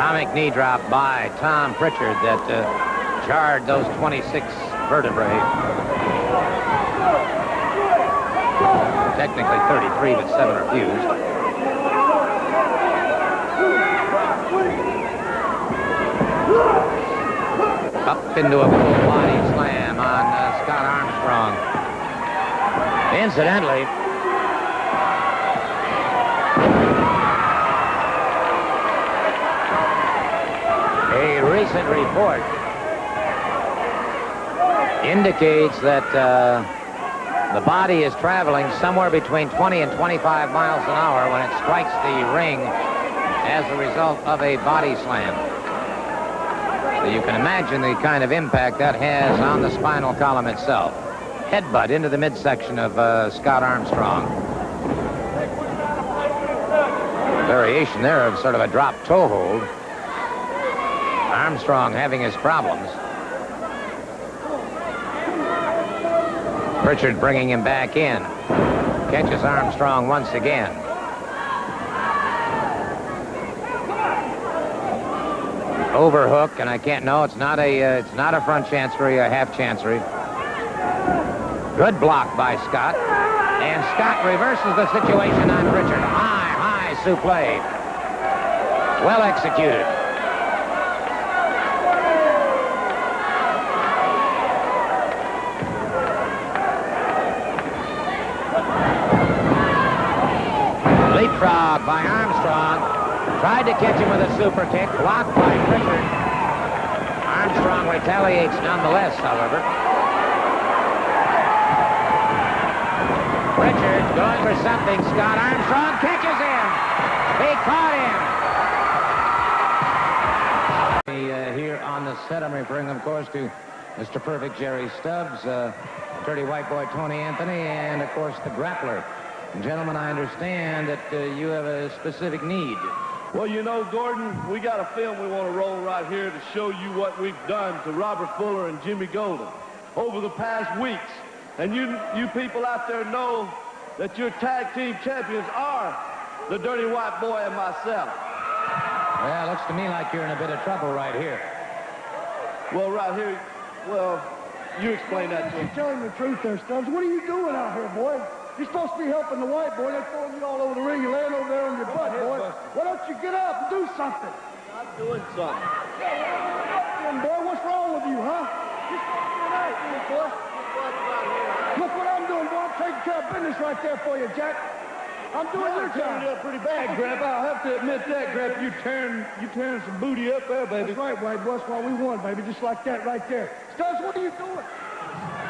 Atomic knee drop by Tom Prichard that jarred those 26 vertebrae. Technically 33, but 7 are fused. Up into a full body slam on Scott Armstrong. Incidentally, a recent report indicates that the body is traveling somewhere between 20 and 25 miles an hour when it strikes the ring as a result of a body slam. So you can imagine the kind of impact that has on the spinal column itself. Headbutt into the midsection of Scott Armstrong. Variation there of sort of a drop toe hold. Armstrong having his problems. Prichard bringing him back in. Catches Armstrong once again. Overhook, and I can't know. It's not a front chancery, a half chancery. Good block by Scott, and Scott reverses the situation on Prichard. High suplex. Well executed. Leapfrog by Armstrong. Tried to catch him with a super kick, blocked by Prichard. Armstrong retaliates nonetheless, however. Prichard going for something. Scott Armstrong catches him. He caught him. Here on the set, I'm referring, of course, to Mr. Perfect Jerry Stubbs, Dirty White Boy Tony Anthony, and, of course, the grappler. Gentlemen, I understand that you have a specific need. Well, you know, Gordon, we got a film we want to roll right here to show you what we've done to Robert Fuller and Jimmy Golden over the past weeks. And you people out there know that your tag team champions are the Dirty White Boy and myself. Well, looks to me like you're in a bit of trouble right here. Well, right here, well, you explain that to him. You're telling the truth there, Stubbs. What are you doing out here, boy? You're supposed to be helping the white boy. They're throwing you all over the ring. You're laying over there on your butt, boy. Why don't you get up and do something? I'm doing something. Boy, what's wrong with you, huh? You're supposed to be an athlete, boy. Look what I'm doing, boy. I'm taking care of business right there for you, Jack. I'm doing your job. You're up pretty bad, Grandpa. I'll have to admit that, Grandpa. You tearing some booty up there, baby. That's right, white boy. That's why we won, baby. Just like that right there. Stubbs, what are you doing?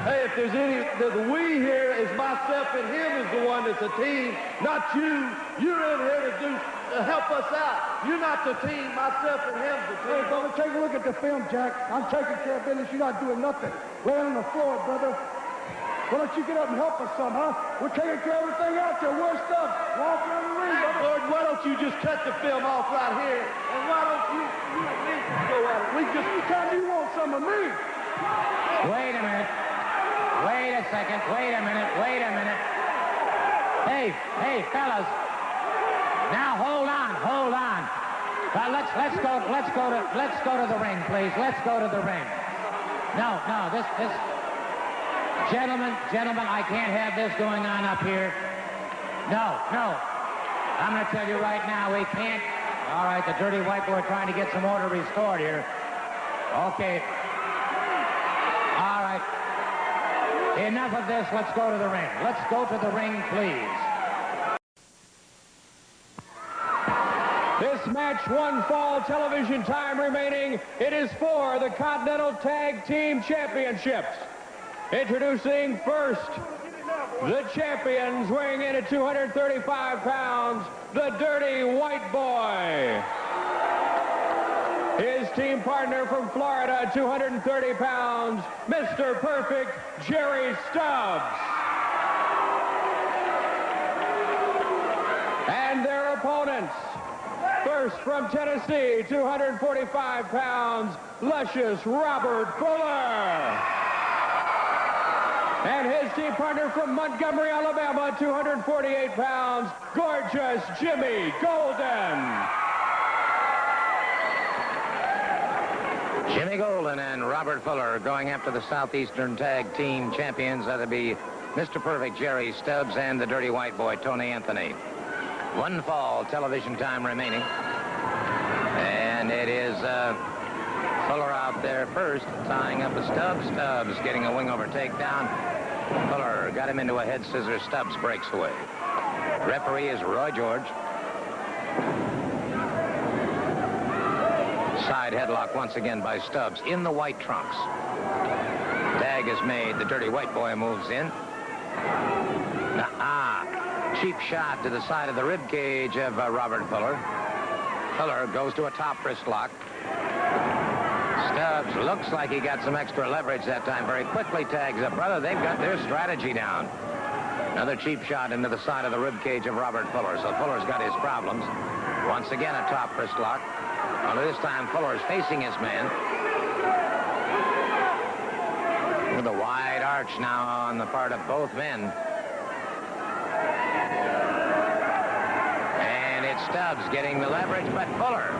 Hey, if there's any, the we here is myself and him is the one that's a team, not you. You're in here to help us out. You're not the team. Myself and him's the team. Hey, brother, take a look at the film, Jack. I'm taking care of business. You're not doing nothing. Laying on the floor, brother. Why don't you get up and help us some, huh? We're taking care of everything out there. Where's Stubbs? Walk around the ring, brother. Lord, why don't you just cut the film off right here? And why don't you at least go at it? We just... Anytime you want some of me. Wait a minute. Wait a second. Wait a minute. Wait a minute. Hey, fellas. Now hold on. Let's go to the ring, please. Let's go to the ring. No, this gentlemen, I can't have this going on up here. No. I'm going to tell you right now, we can't. All right, the Dirty White Boy trying to get some order restored here. Okay. All right. Enough of this. Let's go to the ring. Let's go to the ring, please. This match, one fall television time remaining. It is for the Continental Tag Team Championships. Introducing first, the champions weighing in at 235 pounds, the Dirty White Boy. His team partner from Florida, 230 pounds, Mr. Perfect, Jerry Stubbs. And their opponents, first from Tennessee, 245 pounds, luscious Robert Fuller. And his team partner from Montgomery, Alabama, 248 pounds, gorgeous Jimmy Golden. Jimmy Golden and Robert Fuller going after the Southeastern Tag Team Champions. That'll be Mr. Perfect Jerry Stubbs and the Dirty White Boy Tony Anthony. One fall television time remaining. And it is Fuller out there first, tying up a Stubbs. Stubbs getting a wing over takedown. Fuller got him into a head scissor. Stubbs breaks away. Referee is Roy George. Side headlock once again by Stubbs in the white trunks. Tag is made. The Dirty White Boy moves in. Cheap shot to the side of the rib cage of Robert Fuller. Fuller goes to a top wrist lock. Stubbs looks like he got some extra leverage that time. Very quickly tags up. Brother, they've got their strategy down. Another cheap shot into the side of the rib cage of Robert Fuller. So Fuller's got his problems. Once again, a top wrist lock. Only this time, Fuller's facing his man. With a wide arch now on the part of both men. And it's Stubbs getting the leverage, but Fuller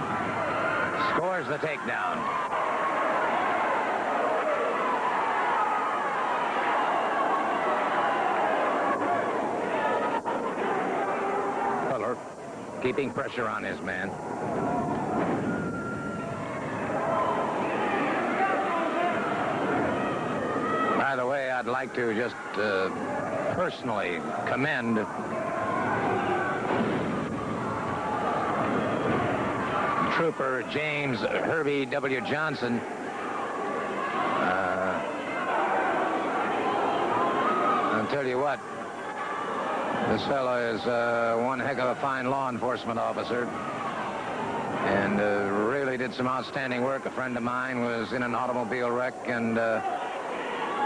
scores the takedown. Fuller keeping pressure on his man. By the way, I'd like to just personally commend Trooper James Herbie W. Johnson. I'll tell you what, this fellow is one heck of a fine law enforcement officer and really did some outstanding work. A friend of mine was in an automobile wreck, and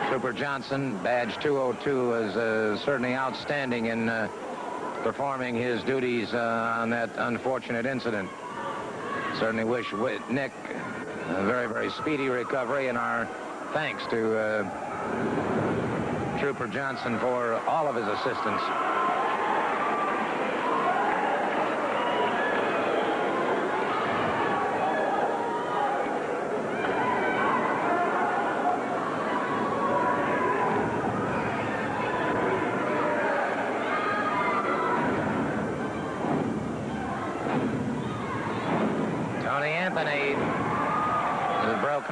Trooper Johnson, badge 202, is certainly outstanding in performing his duties on that unfortunate incident. Certainly wish Nick a very, very speedy recovery, and our thanks to Trooper Johnson for all of his assistance.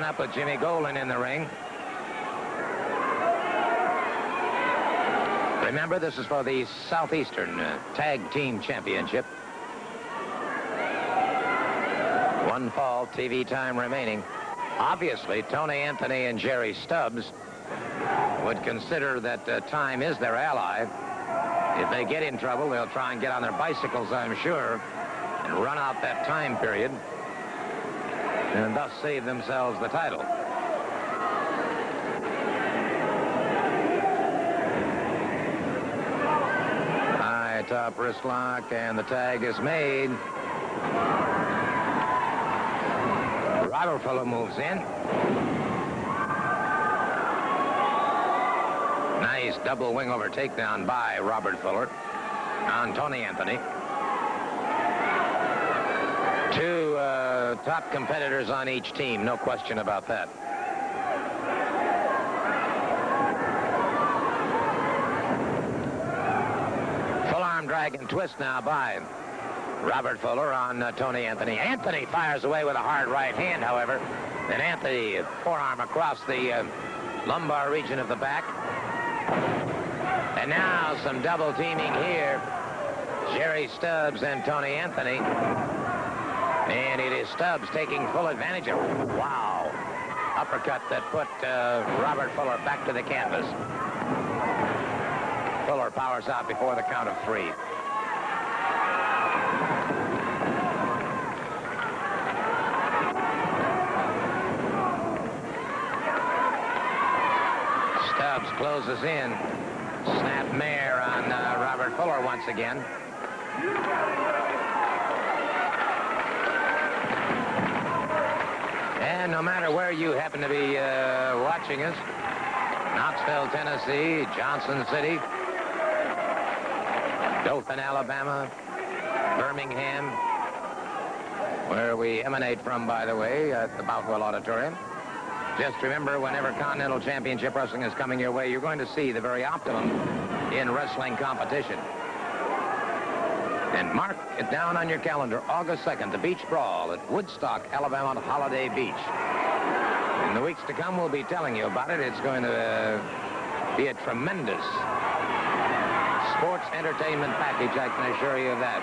Up with Jimmy Golden in the ring. Remember, this is for the Southeastern Tag Team Championship. One fall TV time remaining. Obviously, Tony Anthony and Jerry Stubbs would consider that time is their ally. If they get in trouble, they'll try and get on their bicycles, I'm sure, and run out that time period, and thus save themselves the title. High top wrist lock, and the tag is made. Robert Fuller moves in. Nice double wing over takedown by Robert Fuller on Tony Anthony. Two top competitors on each team, no question about that. Full arm drag and twist now by Robert Fuller on Tony Anthony. Anthony fires away with a hard right hand, however. Then Anthony, forearm across the lumbar region of the back. And now some double teaming here. Jerry Stubbs and Tony Anthony. And it is Stubbs taking full advantage of it. Wow. Uppercut that put Robert Fuller back to the canvas. Fuller powers out before the count of 3. Stubbs closes in. Snap mare on Robert Fuller once again. And no matter where you happen to be watching us, Knoxville, Tennessee, Johnson City, Dothan, Alabama, Birmingham, where we emanate from, by the way, at the Boutwell Auditorium. Just remember, whenever Continental Championship Wrestling is coming your way, you're going to see the very optimum in wrestling competition. And mark it down on your calendar, August 2nd, the Beach Brawl at Woodstock, Alabama, Holiday Beach. In the weeks to come, we'll be telling you about it. It's going to be a tremendous sports entertainment package, I can assure you of that.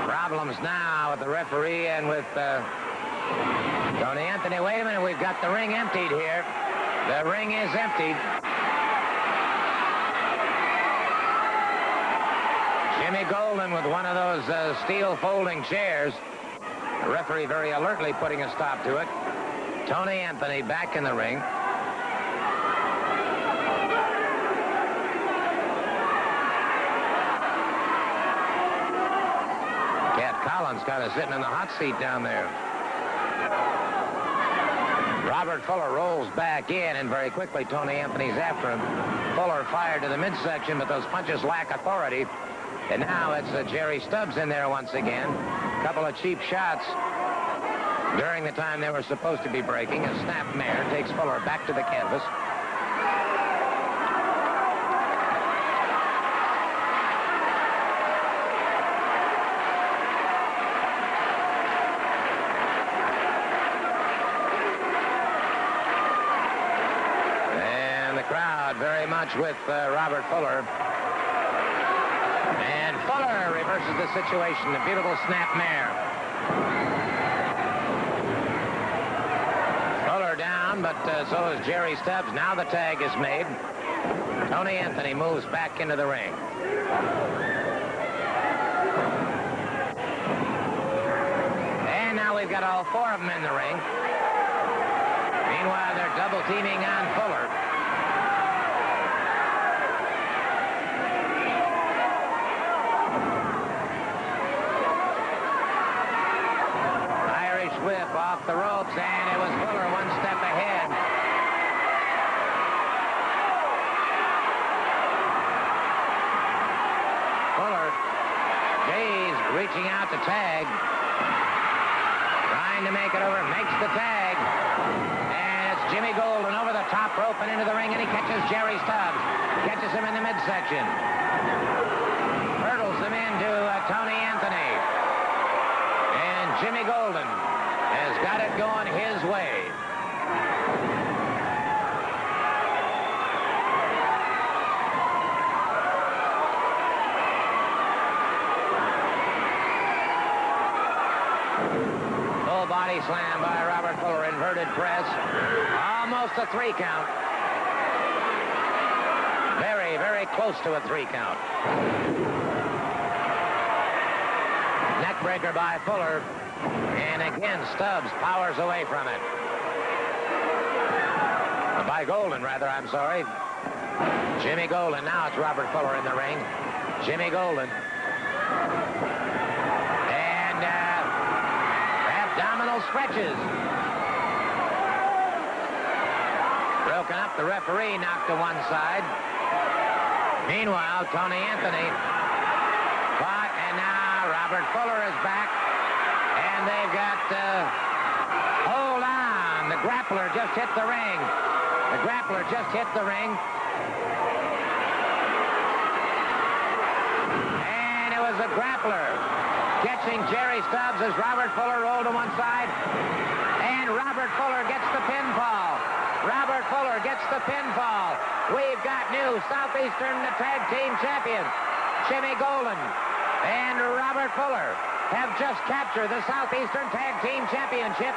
Problems now with the referee and with Tony Anthony. Wait a minute, we've got the ring emptied here. The ring is emptied. Jimmy Golden with one of those steel folding chairs. The referee very alertly putting a stop to it. Tony Anthony back in the ring. Collins kind of sitting in the hot seat down there. Robert Fuller rolls back in, and very quickly Tony Anthony's after him. Fuller fired to the midsection, but those punches lack authority. And now it's Jerry Stubbs in there once again. A couple of cheap shots during the time they were supposed to be breaking. A snap mare takes Fuller back to the canvas. Very much with Robert Fuller. And Fuller reverses the situation. A beautiful snap mare. Fuller down, but so is Jerry Stubbs. Now the tag is made. Tony Anthony moves back into the ring. And now we've got all four of them in the ring. Meanwhile, they're double teaming on Fuller. Whip off the ropes, and it was Fuller one step ahead. Fuller, Jay's reaching out to tag, trying to make it over, makes the tag, and it's Jimmy Golden over the top rope and into the ring, and he catches Jerry Stubbs, catches him in the midsection, hurdles him into Tony Anthony, and Jimmy Golden has got it going his way. Full body slam by Robert Fuller, inverted press. Almost a 3 count. Very, very close to a 3 count. Neckbreaker by Fuller. And again, Stubbs powers away from it. By Golden, rather, I'm sorry. Jimmy Golden. Now it's Robert Fuller in the ring. Jimmy Golden. And abdominal stretches. Broken up. The referee knocked to one side. Meanwhile, Tony Anthony fought, and now Robert Fuller is back. And they've got, hold on, the grappler just hit the ring. The grappler just hit the ring. And it was the grappler catching Jerry Stubbs as Robert Fuller rolled to one side. And Robert Fuller gets the pinfall. Robert Fuller gets the pinfall. We've got new Southeastern Tag Team champions, Jimmy Golden and Robert Fuller, have just captured the Southeastern Tag Team Championship.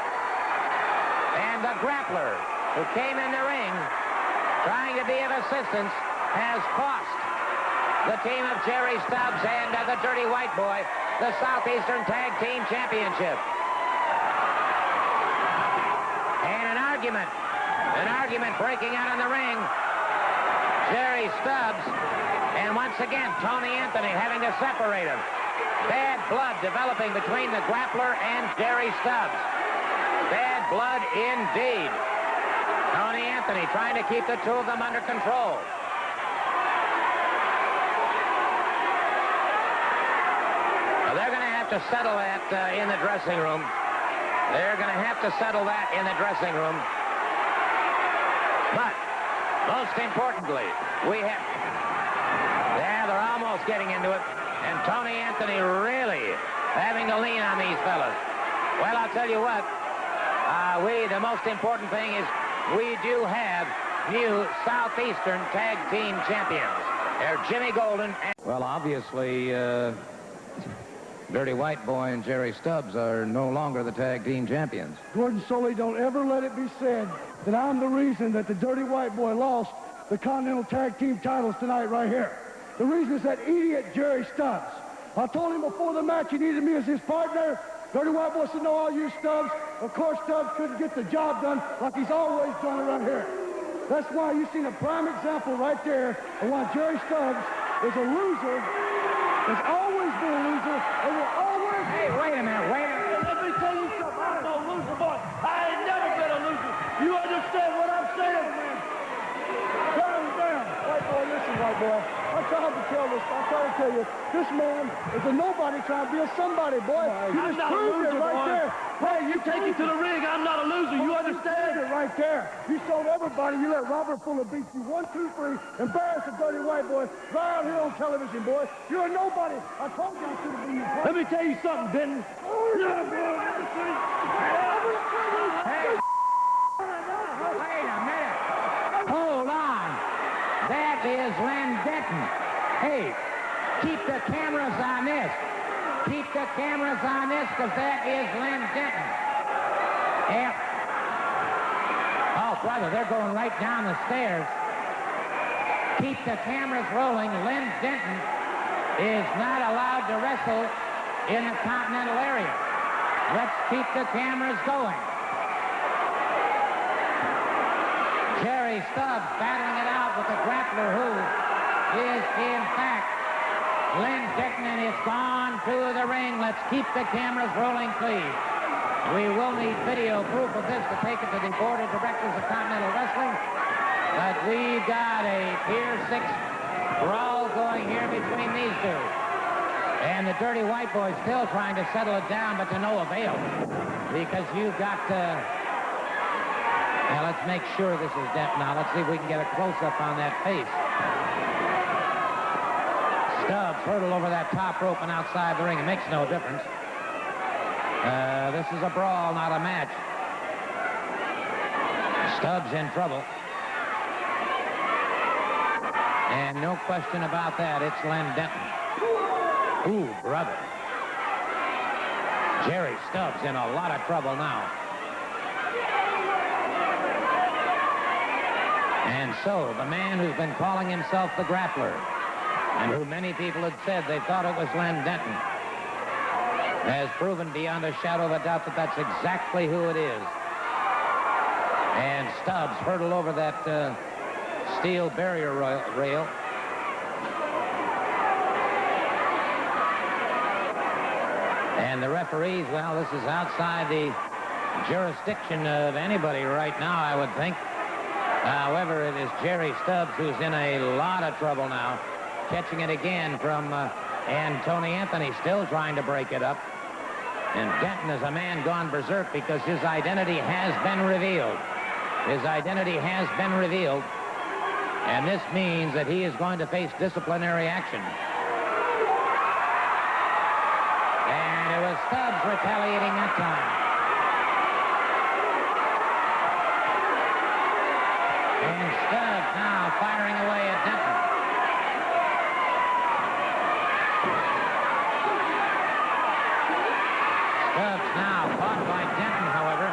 And the grappler who came in the ring trying to be of assistance has cost the team of Jerry Stubbs and the Dirty White Boy the Southeastern Tag Team Championship. And an argument breaking out in the ring. Jerry Stubbs, and once again, Tony Anthony having to separate him. Bad blood developing between the grappler and Jerry Stubbs. Bad blood indeed. Tony Anthony trying to keep the two of them under control. Well, they're going to have have to settle that in the dressing room. They're going to have to settle that in the dressing room. But most importantly, they're almost getting into it. And Tony Anthony really having to lean on these fellas. Well, I'll tell you what. The most important thing is we do have new Southeastern Tag Team Champions. They're Jimmy Golden. Well, obviously, Dirty White Boy and Jerry Stubbs are no longer the Tag Team Champions. Gordon Soley, don't ever let it be said that I'm the reason that the Dirty White Boy lost the Continental Tag Team titles tonight right here. The reason is that idiot Jerry Stubbs. I told him before the match he needed me as his partner. Dirty White Boy said, no, I'll use Stubbs. Of course, Stubbs couldn't get the job done like he's always done around here. That's why you've seen a prime example right there of why Jerry Stubbs is a loser, has always been a loser, and will always... Hey, wait a minute. Let me tell you something. I'm no loser, boy. I ain't never been a loser. You understand what I'm saying, man? Calm down. White boy, listen, white boy. I'm trying to tell you, this man is a nobody trying to be a somebody, boy. You just proved it right there. Hey, you take it to the ring. I'm not a loser. You understand? It right there. You showed everybody you let Robert Fuller beat you 1, 2, 3, embarrass the Dirty White Boy right out here on television, boy. You're a nobody. I told you I should have been you. Let me tell you something, Benton. Yeah, boy. Hey, wait a minute. Hold on. That is Len Denton. Hey, keep the cameras on this. Keep the cameras on this, because that is Len Denton. Yeah. Oh, brother, they're going right down the stairs. Keep the cameras rolling. Len Denton is not allowed to wrestle in the Continental area. Let's keep the cameras going. Jerry Stubbs battling it out with the grappler who is, in fact, Len Denton, and it's gone to the ring. Let's keep the cameras rolling, please. We will need video proof of this to take it to the board of directors of Continental Wrestling. But we've got a Pier 6 brawl going here between these two. And the Dirty White Boy still trying to settle it down, but to no avail. Because you've got to... Now, let's make sure this is Denton. Now, let's see if we can get a close-up on that face. Stubbs hurdled over that top rope and outside the ring. It makes no difference. This is a brawl, not a match. Stubbs in trouble. And no question about that, it's Len Denton. Ooh, brother. Jerry Stubbs in a lot of trouble now. And so, the man who's been calling himself the Grappler, and who many people had said they thought it was Len Denton, has proven beyond a shadow of a doubt that that's exactly who it is. And Stubbs hurdled over that steel barrier rail. And the referees, well, this is outside the jurisdiction of anybody right now, I would think. However, it is Jerry Stubbs who's in a lot of trouble now. Catching it again from and Tony Anthony still trying to break it up. And Denton is a man gone berserk because his identity has been revealed. His identity has been revealed. And this means that he is going to face disciplinary action. And it was Stubbs retaliating that time. And Stubbs now firing away at Denton. Stubbs now caught by Denton, however.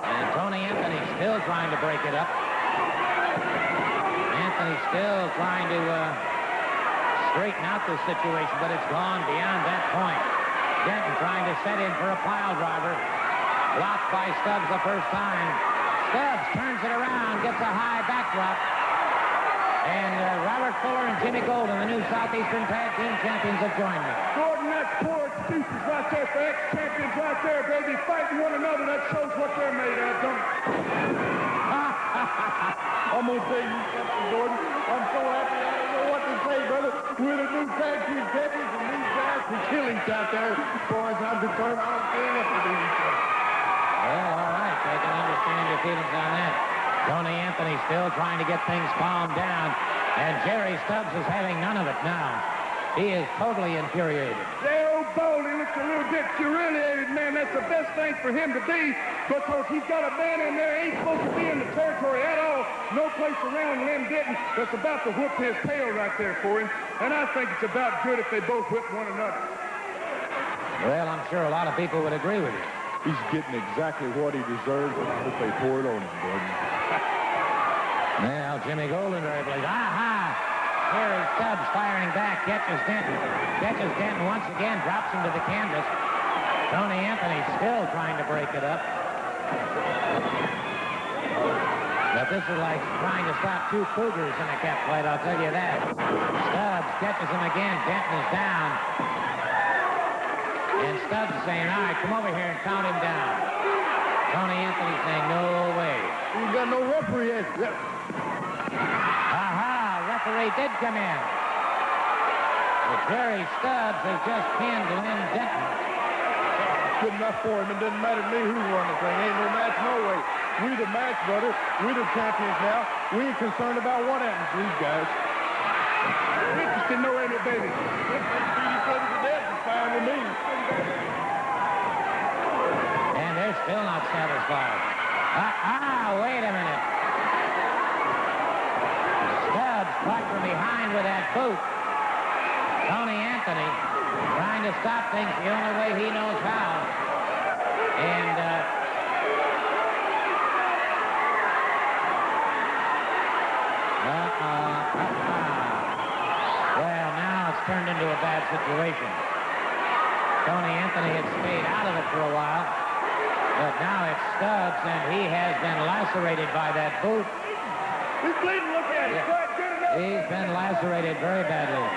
And Tony Anthony still trying to break it up. Anthony still trying to straighten out this situation, but it's gone beyond that point. Denton trying to set in for a pile driver. Blocked by Stubbs the first time. Stubbs turns it around, gets a high backdrop. And Robert Fuller and Jimmy Golden, the new Southeastern Tag Team Champions, have joined me. Gordon, that's poor excuses right there for ex-champions right there, baby. Fighting one another, that shows what they're made of, don't it? I'm going to tell you something, Gordon. I'm so happy I don't know what to say, brother. We're the new tag team champions, and these guys can kill each out there. As far as I'm concerned, I don't care what to do. Well, all right. I can understand your feelings on that. Tony Anthony still trying to get things calmed down, and Jerry Stubbs is having none of it now. He is totally infuriated. That old Baldy looks a little bit humiliated, man. That's the best thing for him to be, because he's got a man in there ain't supposed to be in the territory at all. No place around Lynn Denton that's about to whoop his tail right there for him. And I think it's about good if they both whip one another. Well, I'm sure a lot of people would agree with you. He's getting exactly what he deserves if they pour it on him, Gordon. Well, Jimmy Golden very pleased. Aha! Here is Stubbs firing back, catches Denton. Catches Denton once again, drops him to the canvas. Tony Anthony still trying to break it up. But this is like trying to stop two cougars in a cat fight, I'll tell you that. Stubbs catches him again. Denton is down. And Stubbs is saying, all right, come over here and count him down. Tony Anthony saying, no way. You got no referee. Aha! Referee did come in. But Jerry Stubbs has just pinned Lynn Denton. Good enough for him. It doesn't matter to me who won the thing. Ain't no match, no way. We the match, brother. We the champions now. We ain't concerned about what happens to these guys. We're interested in no any baby. Beat each other to death is fine with me. And they're still not satisfied. Wait a minute. Stubbs caught from behind with that boot. Tony Anthony trying to stop things the only way he knows how. And well, now it's turned into a bad situation. Tony Anthony had stayed out of it for a while, but now it's Stubbs, and he has been lacerated by that boot. He's bleeding, look at it. Good enough. He's been lacerated very badly.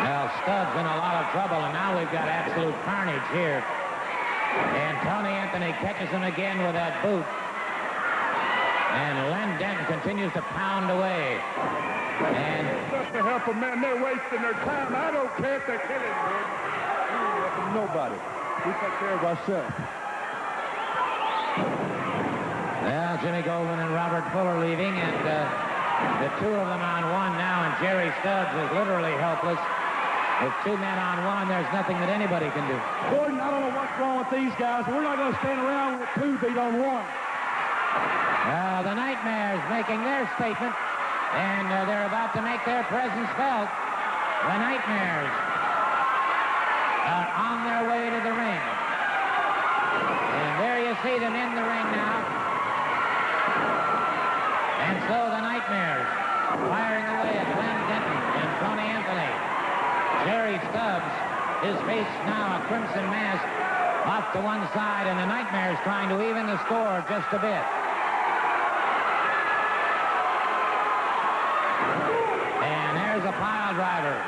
Now Stubbs in a lot of trouble, and now we've got absolute carnage here. And Tony Anthony catches him again with that boot. And Len Denton continues to pound away. And Just to help them, man. They're wasting their time. I don't care if they're killing them. We ain't helping nobody. We take care of ourselves. well, Jimmy Golden and Robert Fuller leaving, and the two of them on one now, and Jerry Stubbs is literally helpless. With two men on one, there's nothing that anybody can do. Gordon, I don't know what's wrong with these guys. We're not going to stand around with two beat on one. Well, the Nightmares making their statement, and they're about to make their presence felt. The Nightmares are on their way to the ring. And there you see them in the ring now. And so the Nightmares firing away at Glenn Denton and Tony Anthony. Jerry Stubbs, his face now a crimson mask, off to one side, and the Nightmares trying to even the score just a bit. And there's a pile driver.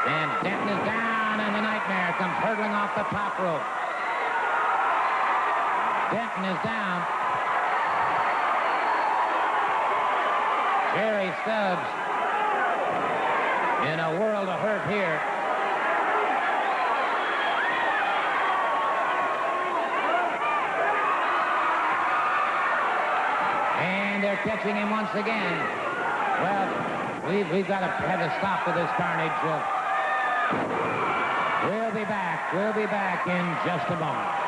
And Denton is down, and the Nightmare comes hurtling off the top rope. Denton is down. Jerry Stubbs in a world of hurt here. And they're catching him once again. Well, we've got to have a stop to this carnage. We'll be back. We'll be back in just a moment.